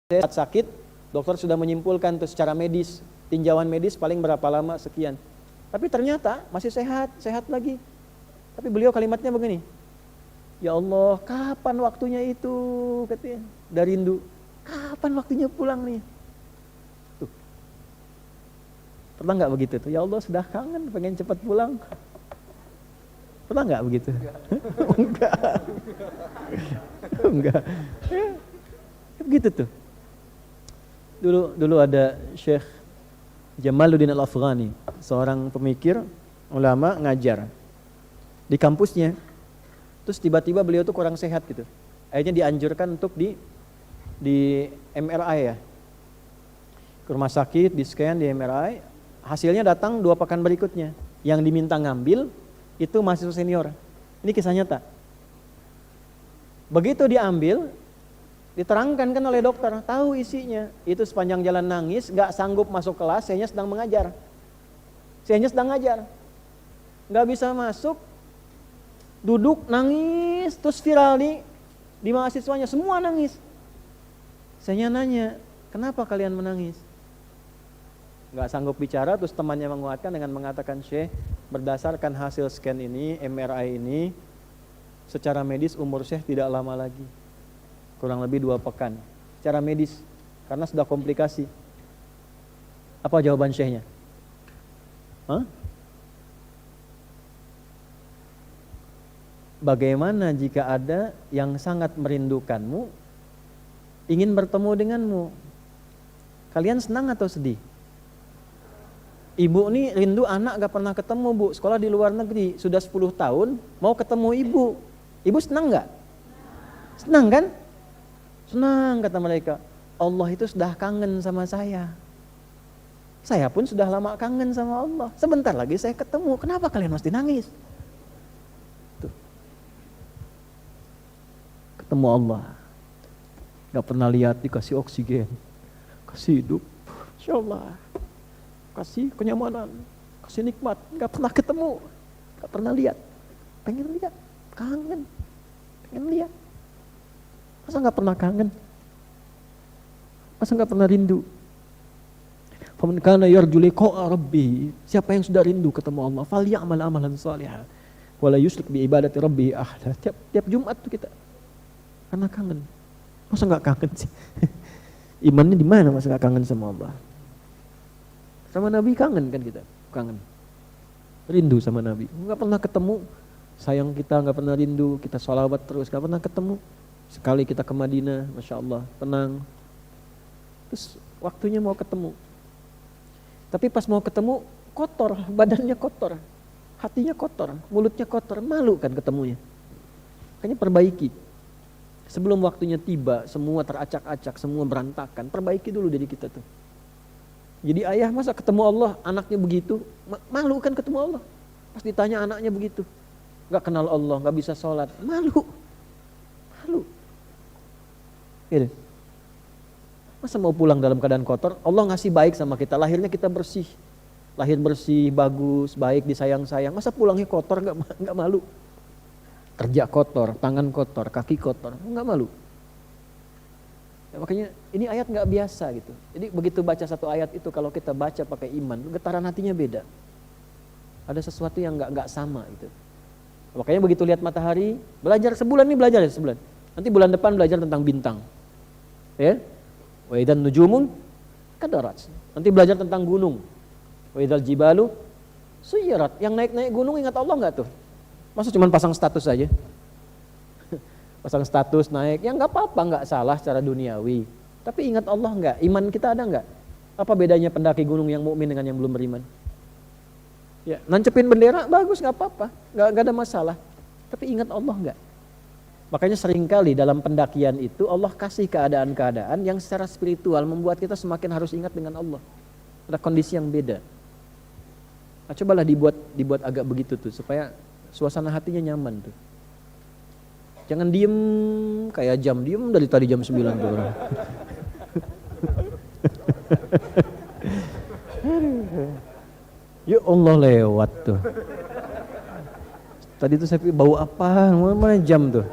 saat sakit, dokter sudah menyimpulkan tuh secara medis, tinjauan medis paling berapa lama, sekian. Tapi ternyata masih sehat, sehat lagi. Tapi beliau kalimatnya begini, ya Allah, kapan waktunya itu, katanya, udah rindu. Kapan waktunya pulang nih? Tuh. Pernah nggak begitu tuh? Ya Allah, sudah kangen, pengen cepat pulang. Pernah nggak begitu? Enggak. Enggak. Begitu tuh. Dulu ada Syekh Jamaluddin Al-Afghani, seorang pemikir, ulama, ngajar di kampusnya. Terus tiba-tiba beliau tuh kurang sehat gitu. Akhirnya dianjurkan untuk di MRI ya. Ke rumah sakit, di scan, di MRI. Hasilnya datang 2 pekan berikutnya. Yang diminta ngambil itu mahasiswa senior. Ini kisah nyata. Begitu diambil, diterangkan kan oleh dokter, tahu isinya. Itu sepanjang jalan nangis, gak sanggup masuk kelas, sayanya sedang mengajar. Sayanya sedang ngajar. Gak bisa masuk, duduk, nangis, terus viral di mahasiswanya, semua nangis. Saya nanya, kenapa kalian menangis? Gak sanggup bicara, terus temannya menguatkan dengan mengatakan, Syekh, berdasarkan hasil scan ini, MRI ini, secara medis umur Syekh tidak lama lagi. Kurang lebih 2 pekan. Secara medis, karena sudah komplikasi. Apa jawaban Syekhnya? Bagaimana jika ada yang sangat merindukanmu, ingin bertemu denganmu? Kalian senang atau sedih? Ibu nih rindu anak gak pernah ketemu, Bu. Sekolah di luar negeri, sudah 10 tahun, mau ketemu ibu. Ibu senang gak? Senang kan? Senang, kata mereka. Allah itu sudah kangen sama saya. Saya pun sudah lama kangen sama Allah. Sebentar lagi saya ketemu. Kenapa kalian mesti nangis? Tuh. Ketemu Allah. Gak pernah lihat, dikasih oksigen, kasih hidup, Insya Allah, kasih kenyamanan, kasih nikmat. Gak pernah ketemu, gak pernah lihat. Pengen lihat, kangen, pengen lihat. Masa gak pernah kangen? Masa gak pernah rindu? Faman kana yarju liqa'a rabbih, siapa yang sudah rindu ketemu Allah, falyamal amalan shalihan wala yusyrik bi ibadati rabbih ahada. Tiap Jumat tuh kita karena kangen. Masa gak kangen sih? Imannya di mana masa gak kangen sama Allah? Sama Nabi kangen kan kita? Kangen. Rindu sama Nabi. Gak pernah ketemu, sayang kita gak pernah rindu, kita sholawat terus, gak pernah ketemu. Sekali kita ke Madinah, Masya Allah, tenang. Terus waktunya mau ketemu. Tapi pas mau ketemu, kotor, badannya kotor, hatinya kotor, mulutnya kotor, malu kan ketemunya. Makanya perbaiki. Sebelum waktunya tiba, semua teracak-acak, semua berantakan, perbaiki dulu diri kita tuh. Jadi ayah masa ketemu Allah, anaknya begitu, malu kan ketemu Allah. Pas ditanya anaknya begitu, gak kenal Allah, gak bisa sholat, malu. Gitu. Masa mau pulang dalam keadaan kotor? Allah ngasih baik sama kita, lahirnya kita bersih, lahir bersih, bagus, baik, disayang-sayang. Masa pulangnya kotor, nggak malu? Kerja kotor, tangan kotor, kaki kotor, nggak malu? Ya, makanya ini ayat nggak biasa gitu. Jadi begitu baca satu ayat itu, kalau kita baca pakai iman, getaran hatinya beda. Ada sesuatu yang nggak sama gitu. Makanya begitu lihat matahari, belajar sebulan nih, belajar ya sebulan. Nanti bulan depan belajar tentang bintang. Ya, wa idzan nujumun kadarat. Nanti belajar tentang gunung. Wa idzal jibalu suyirat. Yang naik-naik gunung ingat Allah enggak tuh? Masa cuma pasang status aja? Pasang status naik, ya enggak apa-apa, enggak salah secara duniawi. Tapi ingat Allah enggak? Iman kita ada enggak? Apa bedanya pendaki gunung yang mukmin dengan yang belum beriman? Ya, nancepin bendera bagus, enggak apa-apa, enggak ada masalah. Tapi ingat Allah enggak? Makanya seringkali dalam pendakian itu Allah kasih keadaan-keadaan yang secara spiritual membuat kita semakin harus ingat dengan Allah. Ada kondisi yang beda. Nah, cobalah dibuat agak begitu tuh supaya suasana hatinya nyaman tuh. Jangan diem kayak jam, diem dari tadi jam 9 tuh orang. Ya Allah lewat tuh. Tadi tuh saya bau apa? Mana jam tuh?